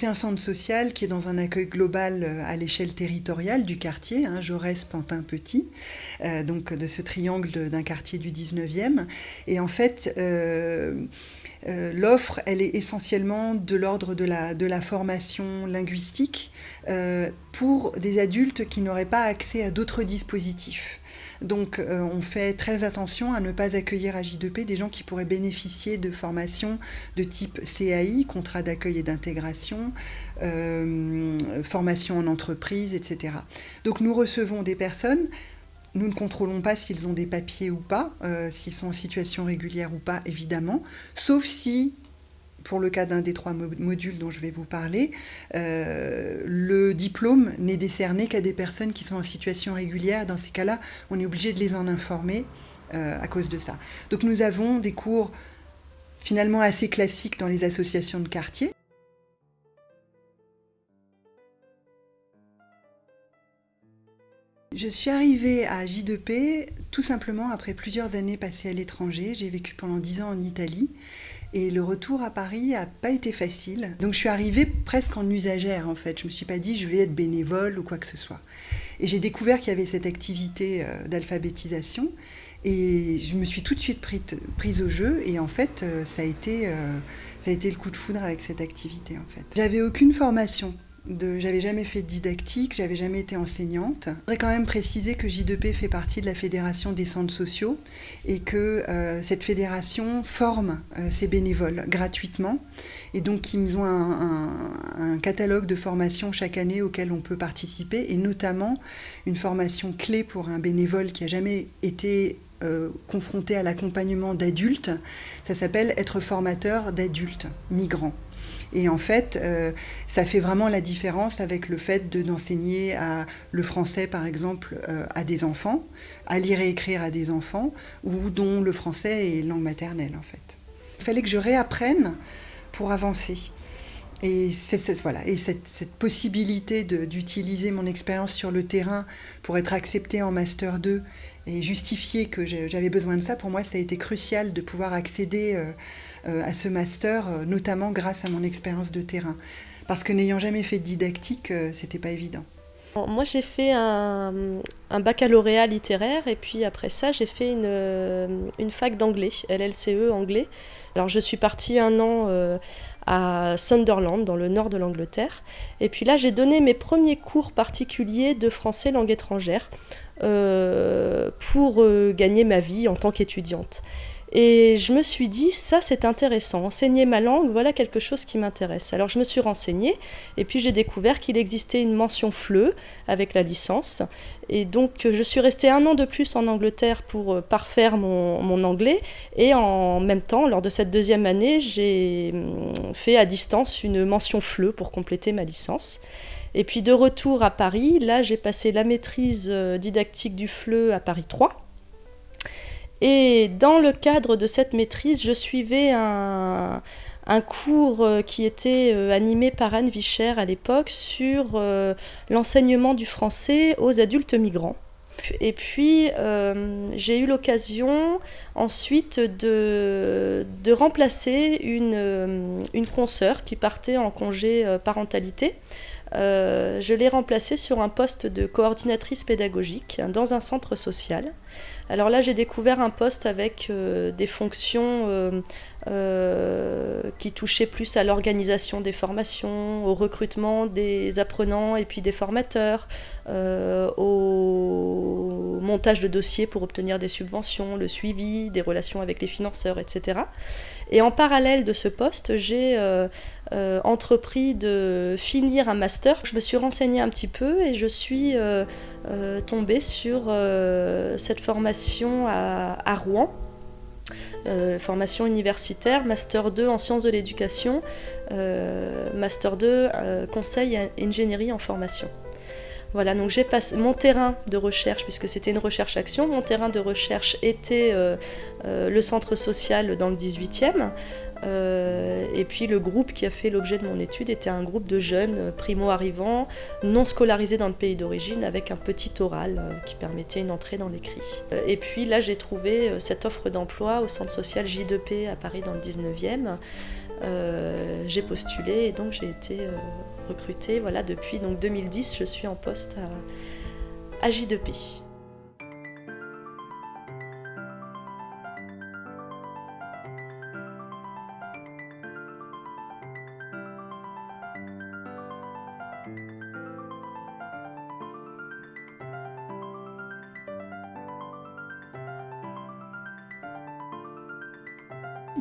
C'est un centre social qui est dans un accueil global à l'échelle territoriale du quartier, Jaurès, Pantin, Petit, donc de ce triangle d'un quartier du 19e. Et en fait, l'offre, elle est essentiellement de l'ordre de la formation linguistique pour des adultes qui n'auraient pas accès à d'autres dispositifs. Donc on fait très attention à ne pas accueillir à J2P des gens qui pourraient bénéficier de formations de type CAI, contrat d'accueil et d'intégration, formation en entreprise, etc. Donc nous recevons des personnes. Nous ne contrôlons pas s'ils ont des papiers ou pas, s'ils sont en situation régulière ou pas, évidemment, sauf si, pour le cas d'un des 3 modules dont je vais vous parler, le diplôme n'est décerné qu'à des personnes qui sont en situation régulière. Dans ces cas-là, on est obligé de les en informer à cause de ça. Donc nous avons des cours finalement assez classiques dans les associations de quartier. Je suis arrivée à J2P tout simplement après plusieurs années passées à l'étranger. J'ai vécu pendant 10 ans en Italie et le retour à Paris n'a pas été facile. Donc je suis arrivée presque en usagère en fait. Je ne me suis pas dit je vais être bénévole ou quoi que ce soit. Et j'ai découvert qu'il y avait cette activité d'alphabétisation et je me suis tout de suite prise au jeu et en fait ça a été le coup de foudre avec cette activité en fait. J'avais aucune formation. J'avais jamais fait de didactique, j'avais jamais été enseignante. Je voudrais quand même préciser que J2P fait partie de la Fédération des centres sociaux et que cette fédération forme ses bénévoles gratuitement. Et donc ils ont un catalogue de formations chaque année auquel on peut participer et notamment une formation clé pour un bénévole qui n'a jamais été confronté à l'accompagnement d'adultes. Ça s'appelle être formateur d'adultes migrants. Et en fait, ça fait vraiment la différence avec le fait d'enseigner le français, par exemple, à des enfants, à lire et écrire à des enfants, ou dont le français est langue maternelle, en fait. Il fallait que je réapprenne pour avancer. Et cette possibilité d'utiliser mon expérience sur le terrain pour être acceptée en Master 2 et justifier que j'avais besoin de ça, pour moi, ça a été crucial de pouvoir accéder à ce master, notamment grâce à mon expérience de terrain. Parce que n'ayant jamais fait de didactique, c'était pas évident. Moi, j'ai fait un baccalauréat littéraire et puis après ça, j'ai fait une fac d'anglais, LLCE anglais. Alors, je suis partie 1 an à Sunderland, dans le nord de l'Angleterre. Et puis là, j'ai donné mes premiers cours particuliers de français langue étrangère pour gagner ma vie en tant qu'étudiante. Et je me suis dit, ça c'est intéressant, enseigner ma langue, voilà quelque chose qui m'intéresse. Alors je me suis renseignée et puis j'ai découvert qu'il existait une mention FLE avec la licence. Et donc je suis restée 1 an de plus en Angleterre pour parfaire mon anglais. Et en même temps, lors de cette 2e année, j'ai fait à distance une mention FLE pour compléter ma licence. Et puis de retour à Paris, là j'ai passé la maîtrise didactique du FLE à Paris 3. Et dans le cadre de cette maîtrise, je suivais un cours qui était animé par Anne Vicher à l'époque sur l'enseignement du français aux adultes migrants. Et puis, j'ai eu l'occasion ensuite de remplacer une consoeur qui partait en congé parentalité. Je l'ai remplacée sur un poste de coordinatrice pédagogique dans un centre social. Alors là, j'ai découvert un poste avec des fonctions qui touchaient plus à l'organisation des formations, au recrutement des apprenants et puis des formateurs, au montage de dossiers pour obtenir des subventions, le suivi des relations avec les financeurs, etc. Et en parallèle de ce poste, j'ai entrepris de finir un master. Je me suis renseignée un petit peu et je suis tombée sur cette formation à Rouen, formation universitaire, Master 2 en sciences de l'éducation, Master 2 conseil et ingénierie en formation. Voilà, donc j'ai passé mon terrain de recherche, puisque c'était une recherche-action, mon terrain de recherche était le centre social dans le 18e. Et puis le groupe qui a fait l'objet de mon étude était un groupe de jeunes primo-arrivants, non scolarisés dans le pays d'origine, avec un petit oral qui permettait une entrée dans l'écrit. Et puis là j'ai trouvé cette offre d'emploi au centre social J2P à Paris dans le 19e. j'ai postulé et donc j'ai été recrutée. Voilà, depuis donc 2010, je suis en poste à J2P.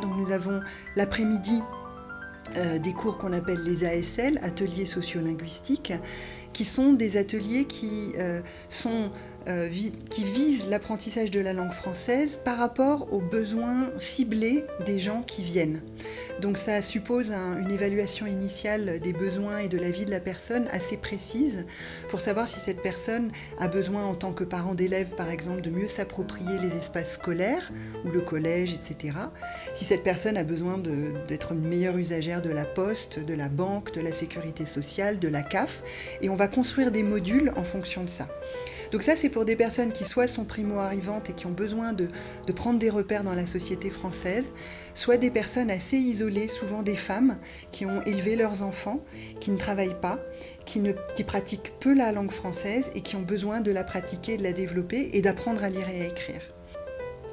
Donc nous avons l'après-midi des cours qu'on appelle les ASL, ateliers sociolinguistiques, qui sont des ateliers qui visent l'apprentissage de la langue française par rapport aux besoins ciblés des gens qui viennent. Donc ça suppose une évaluation initiale des besoins et de la vie de la personne assez précise pour savoir si cette personne a besoin en tant que parent d'élève par exemple de mieux s'approprier les espaces scolaires ou le collège, etc. Si cette personne a besoin d'être une meilleure usagère de la poste, de la banque, de la sécurité sociale, de la CAF, et on va construire des modules en fonction de ça. Donc ça, c'est pour des personnes qui soit sont primo-arrivantes et qui ont besoin de prendre des repères dans la société française, soit des personnes assez isolées, souvent des femmes qui ont élevé leurs enfants, qui ne travaillent pas, qui pratiquent peu la langue française et qui ont besoin de la pratiquer, de la développer et d'apprendre à lire et à écrire.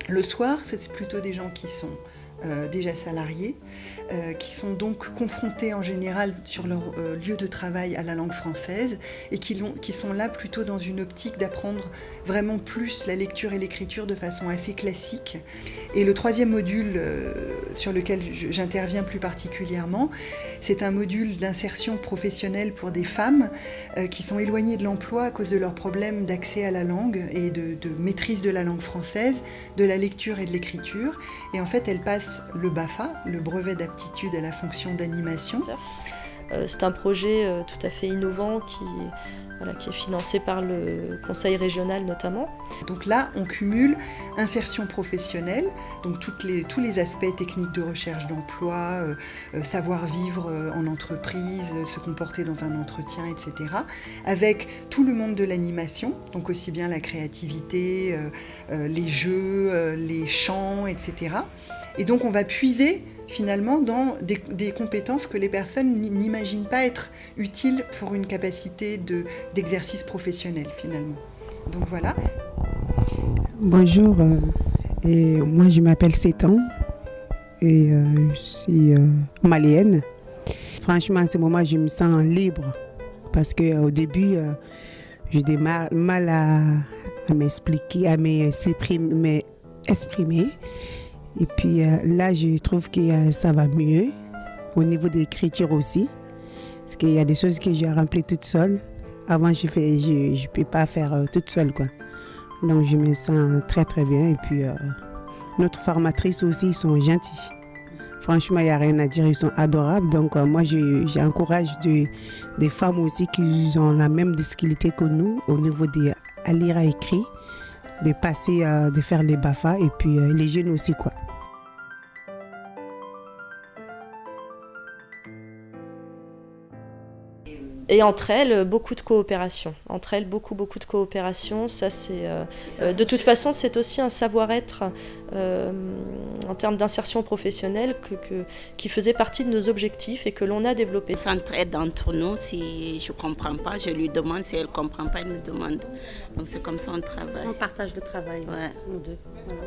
Le soir, c'est plutôt des gens qui sont déjà salariés, qui sont donc confrontés en général sur leur lieu de travail à la langue française et qui sont là plutôt dans une optique d'apprendre vraiment plus la lecture et l'écriture de façon assez classique. Et le troisième module sur lequel j'interviens plus particulièrement, c'est un module d'insertion professionnelle pour des femmes qui sont éloignées de l'emploi à cause de leurs problèmes d'accès à la langue et de maîtrise de la langue française, de la lecture et de l'écriture. Et en fait, elles passent le BAFA, le brevet d'aptitude à la fonction d'animation. C'est un projet tout à fait innovant qui est financé par le Conseil régional notamment. Donc là, on cumule insertion professionnelle, donc tous les aspects techniques de recherche d'emploi, savoir-vivre en entreprise, se comporter dans un entretien, etc., avec tout le monde de l'animation, donc aussi bien la créativité, les jeux, les chants, etc. Et donc on va puiser finalement dans des compétences que les personnes n'imaginent pas être utiles pour une capacité d'exercice professionnel finalement. Donc voilà. Bonjour, et moi je m'appelle Sétan et je suis malienne. Franchement à ce moment je me sens libre parce qu'au début j'ai des mal à m'expliquer, à m'exprimer. Et puis là, je trouve que ça va mieux, au niveau de l'écriture aussi. Parce qu'il y a des choses que j'ai remplies toute seule. Avant, je ne peux pas faire toute seule, quoi. Donc, je me sens très, très bien. Et puis, notre formatrice aussi, ils sont gentils. Franchement, il n'y a rien à dire, ils sont adorables. Donc, moi, j'encourage des femmes aussi qui ont la même difficulté que nous, au niveau de lire et écrire, de passer, de faire les BAFA et puis les jeunes aussi, quoi. Et entre elles, beaucoup de coopération. Entre elles, beaucoup de coopération. Ça, c'est, de toute façon, c'est aussi un savoir-être en termes d'insertion professionnelle qui faisait partie de nos objectifs et que l'on a développé. On s'entraide entre nous. Si je ne comprends pas, je lui demande. Si elle ne comprend pas, elle me demande. Donc c'est comme ça qu'on travaille. On partage le travail, ouais. Nous deux. Voilà.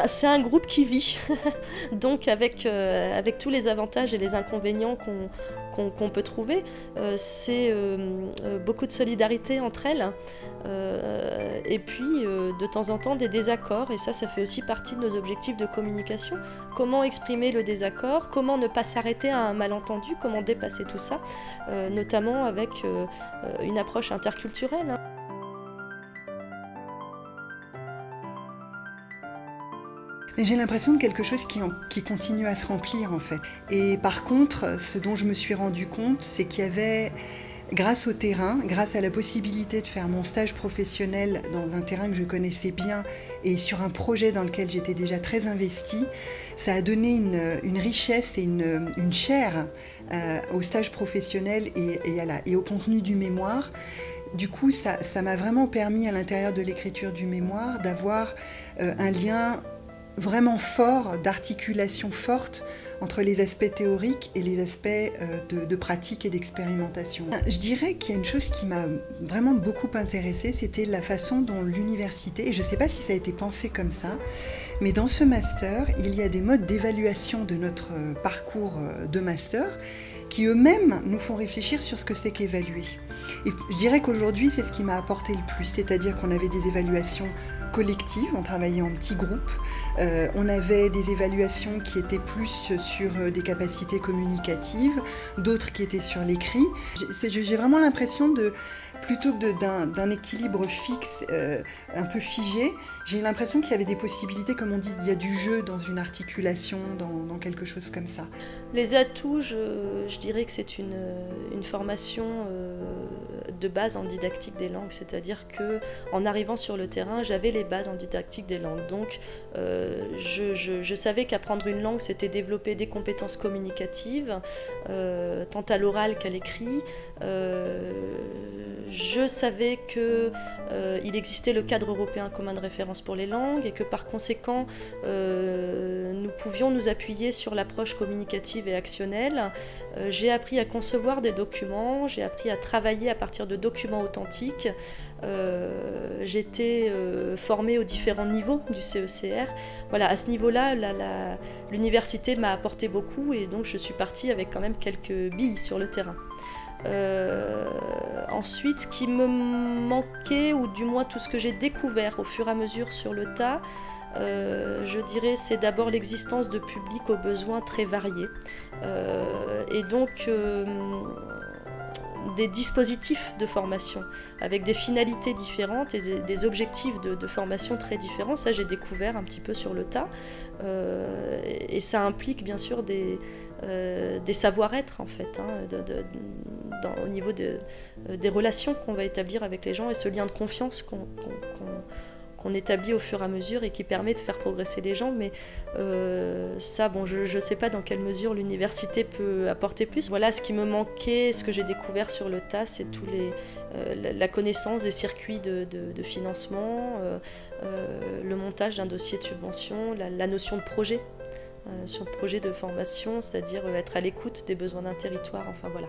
C'est un groupe qui vit, donc avec tous les avantages et les inconvénients qu'on peut trouver. C'est beaucoup de solidarité entre elles, et puis de temps en temps des désaccords, et ça fait aussi partie de nos objectifs de communication. Comment exprimer le désaccord, comment ne pas s'arrêter à un malentendu, comment dépasser tout ça, notamment avec une approche interculturelle. Mais j'ai l'impression de quelque chose qui continue à se remplir en fait. Et par contre, ce dont je me suis rendu compte, c'est qu'il y avait grâce au terrain, grâce à la possibilité de faire mon stage professionnel dans un terrain que je connaissais bien et sur un projet dans lequel j'étais déjà très investie, ça a donné une richesse et une chair au stage professionnel et au contenu du mémoire. Du coup, ça m'a vraiment permis à l'intérieur de l'écriture du mémoire d'avoir un lien vraiment fort, d'articulation forte entre les aspects théoriques et les aspects de pratique et d'expérimentation. Je dirais qu'il y a une chose qui m'a vraiment beaucoup intéressée, c'était la façon dont l'université, et je ne sais pas si ça a été pensé comme ça, mais dans ce master, il y a des modes d'évaluation de notre parcours de master qui eux-mêmes nous font réfléchir sur ce que c'est qu'évaluer. Et je dirais qu'aujourd'hui, c'est ce qui m'a apporté le plus, c'est-à-dire qu'on avait des évaluations collectives, on travaillait en petits groupes, on avait des évaluations qui étaient plus sur des capacités communicatives, d'autres qui étaient sur l'écrit. J'ai vraiment l'impression plutôt que d'un équilibre fixe, un peu figé, j'ai l'impression qu'il y avait des possibilités, comme on dit, il y a du jeu dans une articulation, dans quelque chose comme ça. Les atouts, je dirais que c'est une formation de base en didactique des langues, c'est-à-dire qu'en arrivant sur le terrain, j'avais les bases en didactique des langues. Donc je savais qu'apprendre une langue, c'était développer des compétences communicatives, tant à l'oral qu'à l'écrit. Je savais qu'il existait le cadre européen commun de référence pour les langues et que par conséquent, nous pouvions nous appuyer sur l'approche communicative et actionnelle. J'ai appris à concevoir des documents, j'ai appris à travailler à partir de documents authentiques. J'étais formée aux différents niveaux du CECR. Voilà, à ce niveau-là, l'université m'a apporté beaucoup et donc je suis partie avec quand même quelques billes sur le terrain. Ensuite, ce qui me manquait, ou du moins tout ce que j'ai découvert au fur et à mesure sur le tas, je dirais c'est d'abord l'existence de publics aux besoins très variés et donc des dispositifs de formation avec des finalités différentes et des objectifs de formation très différents. Ça, j'ai découvert un petit peu sur le tas et ça implique bien sûr des savoir-être en fait, au niveau des relations qu'on va établir avec les gens et ce lien de confiance qu'on établit au fur et à mesure et qui permet de faire progresser les gens. Mais ça, bon, je ne sais pas dans quelle mesure l'université peut apporter plus. Voilà, ce qui me manquait, ce que j'ai découvert sur le tas, c'est la connaissance des circuits de financement, le montage d'un dossier de subvention, la notion de projet. Sur le projet de formation, c'est-à-dire être à l'écoute des besoins d'un territoire, enfin voilà.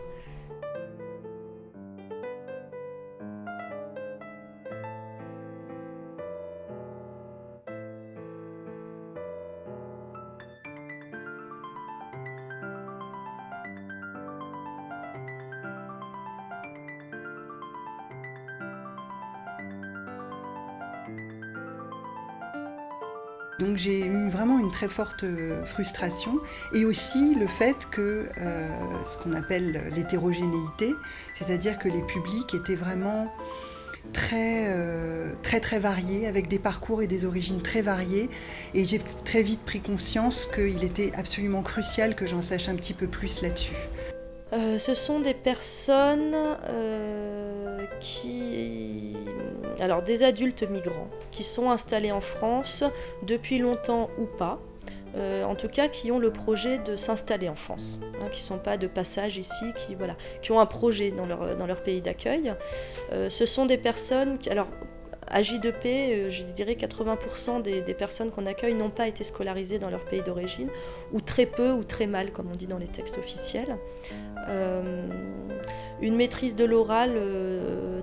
Donc j'ai eu vraiment une très forte frustration et aussi le fait que ce qu'on appelle l'hétérogénéité, c'est-à-dire que les publics étaient vraiment très variés, avec des parcours et des origines très variées. Et j'ai très vite pris conscience qu'il était absolument crucial que j'en sache un petit peu plus là-dessus. Ce sont des personnes alors des adultes migrants qui sont installés en France depuis longtemps ou pas, en tout cas qui ont le projet de s'installer en France, qui ne sont pas de passage ici, qui ont un projet dans leur pays d'accueil. Ce sont des personnes à J2P, je dirais 80% des personnes qu'on accueille n'ont pas été scolarisées dans leur pays d'origine, ou très peu ou très mal, comme on dit dans les textes officiels. Une maîtrise de l'oral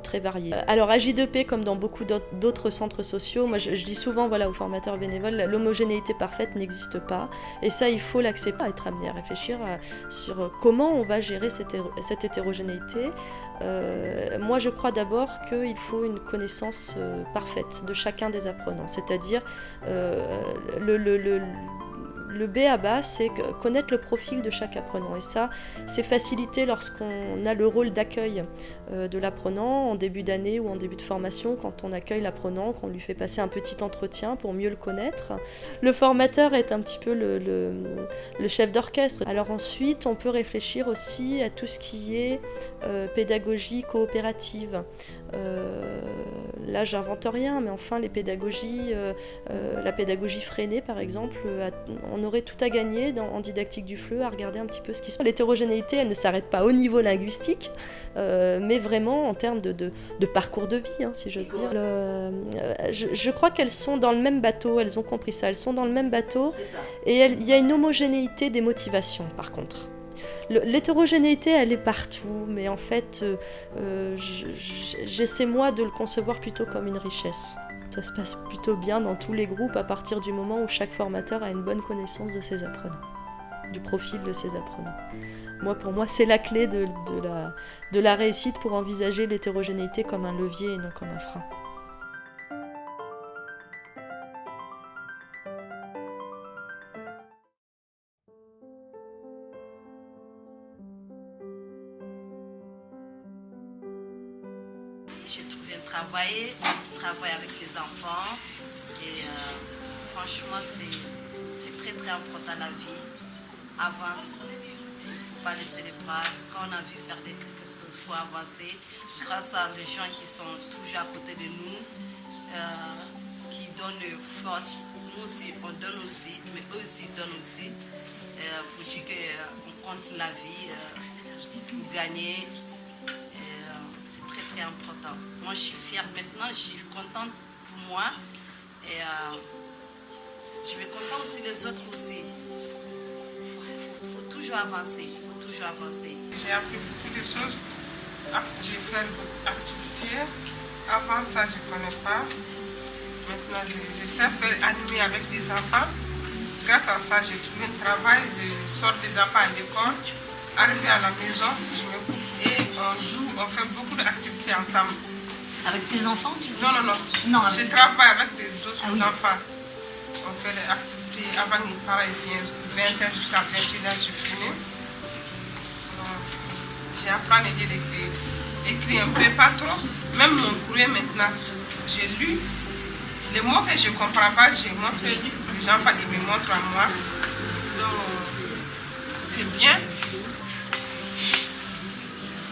très variée. Alors à J2P, comme dans beaucoup d'autres centres sociaux, moi je dis souvent aux formateurs bénévoles, l'homogénéité parfaite n'existe pas, et ça il faut l'accepter, être amené à réfléchir sur comment on va gérer cette hétérogénéité. Moi je crois d'abord qu'il faut une connaissance Le b.a.-ba, c'est connaître le profil de chaque apprenant. Et ça, c'est facilité lorsqu'on a le rôle d'accueil de l'apprenant en début d'année ou en début de formation, quand on accueille l'apprenant, qu'on lui fait passer un petit entretien pour mieux le connaître. Le formateur est un petit peu le chef d'orchestre. Alors ensuite, on peut réfléchir aussi à tout ce qui est pédagogie coopérative. Là, j'invente rien, mais enfin, les pédagogies, la pédagogie freinée, par exemple, on aurait tout à gagner en didactique du FLE à regarder un petit peu ce qui se passe. L'hétérogénéité, elle ne s'arrête pas au niveau linguistique, mais vraiment en termes de parcours de vie, si j'ose dire. Je crois qu'elles sont dans le même bateau, elles ont compris ça, elles sont dans le même bateau, et il y a une homogénéité des motivations, par contre. L'hétérogénéité, elle est partout, mais en fait, j'essaie moi de le concevoir plutôt comme une richesse. Ça se passe plutôt bien dans tous les groupes à partir du moment où chaque formateur a une bonne connaissance de ses apprenants, du profil de ses apprenants. Pour moi, c'est la clé de la réussite pour envisager l'hétérogénéité comme un levier et non comme un frein. J'ai trouvé un travail avec les enfants et franchement c'est très très important la vie. Avance, il ne faut pas laisser les bras. Quand on a vu faire quelque chose, il faut avancer. Grâce à les gens qui sont toujours à côté de nous, qui donnent force. Nous aussi on donne aussi, mais eux aussi donnent aussi. Pour dire qu'on compte la vie pour gagner. C'est très très important. Moi je suis fière maintenant, je suis contente pour moi et je vais contente aussi les autres aussi. Il faut toujours avancer, J'ai appris beaucoup de choses, j'ai fait beaucoup d'activités. Avant ça je ne connais pas. Maintenant je sais faire animer avec des enfants. Grâce à ça j'ai trouvé un travail, je sors des enfants à l'école. Arrivé à la maison, je me coupe et on joue, on fait beaucoup d'activités ensemble. Avec tes enfants Non, je travaille avec d'autres enfants. On fait des activités, avant il part, il vient 20h jusqu'à 21h, je finis. J'ai appris à lire, écrire un peu, pas trop. Même mon courrier maintenant, j'ai lu. Les mots que je ne comprends pas, j'ai montré, les enfants ils me montrent à moi. Donc, c'est bien.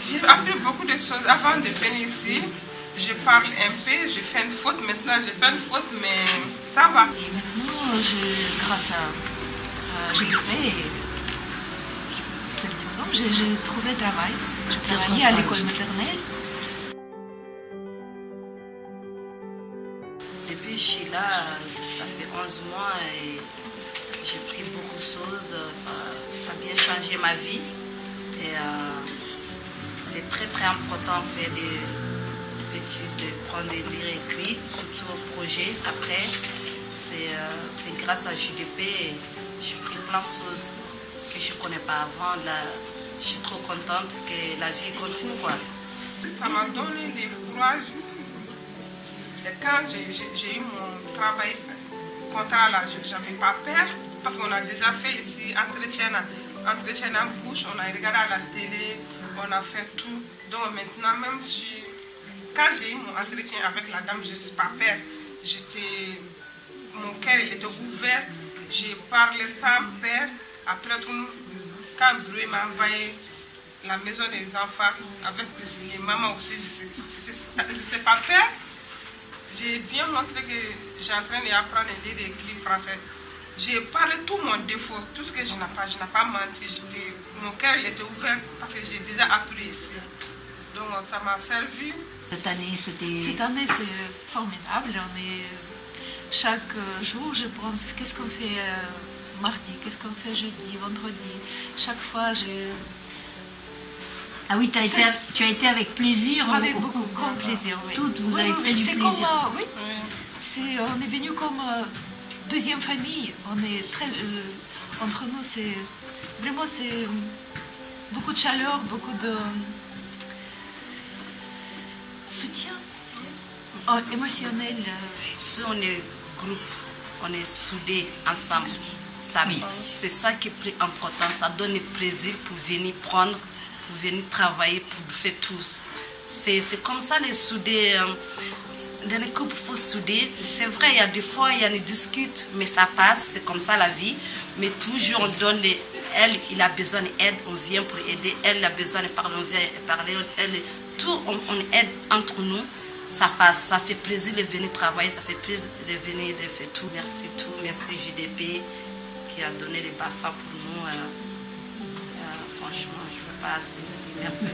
J'ai appris beaucoup de choses avant de venir ici. Je parle un peu, je fais une faute. Maintenant, je fais une faute, mais ça va. Et maintenant, grâce à GDP, ce diplôme, j'ai trouvé travail. J'ai travaillé à l'école maternelle. Depuis que je suis là, ça fait 11 mois et j'ai pris beaucoup de choses. Ça a bien changé ma vie. Et c'est très très important de faire des études, de prendre des livres écrits, surtout au projet. Après, c'est grâce à JDP, j'ai pris plein de choses que je ne connais pas avant. Là, je suis trop contente que la vie continue, quoi. Ça m'a donné le courage. Et quand j'ai eu mon travail contrat là, je n'avais pas peur parce qu'on a déjà fait ici entretien en bouche, on a regardé à la télé, on a fait tout. Donc maintenant, même si quand j'ai eu mon entretien avec la dame, je n'ai pas peur. Mon cœur il était ouvert, j'ai parlé sans peur. Après tout, quand Bruy m'a envoyé la maison des enfants avec les mamans aussi, je n'étais pas peur. J'ai bien montré que j'ai en train d'apprendre à lire et écrire français. J'ai parlé tout mon défaut, tout ce que je n'ai pas menti. Mon cœur il était ouvert parce que j'ai déjà appris ici. Donc ça m'a servi. Cette année, c'est formidable. Chaque jour, je pense, qu'est-ce qu'on fait mardi, qu'est-ce qu'on fait jeudi, vendredi. Chaque fois, Ah oui, tu as été avec plaisir. Avec beaucoup, grand plaisir. Oui. Vous avez pris du plaisir. On est venu comme deuxième famille. On est très, entre nous, c'est beaucoup de chaleur, beaucoup de soutien émotionnel. Si on est groupe, on est soudés ensemble. C'est ça qui est plus important. Ça donne plaisir pour venir prendre, pour venir travailler, pour faire tout. C'est comme ça les soudés. Dans les couples, il faut souder. C'est vrai, il y a des fois, il y a des discutes, mais ça passe, c'est comme ça la vie. Mais toujours, on donne elle, il a besoin d'aide, on vient pour aider. Elle a besoin de parler, on vient parler. Tout, on aide entre nous. Ça passe, ça fait plaisir de venir travailler, ça fait plaisir de venir de faire tout. Merci JDP qui a donné les BAFA pour nous. Franchement, je ne veux pas assez dire merci.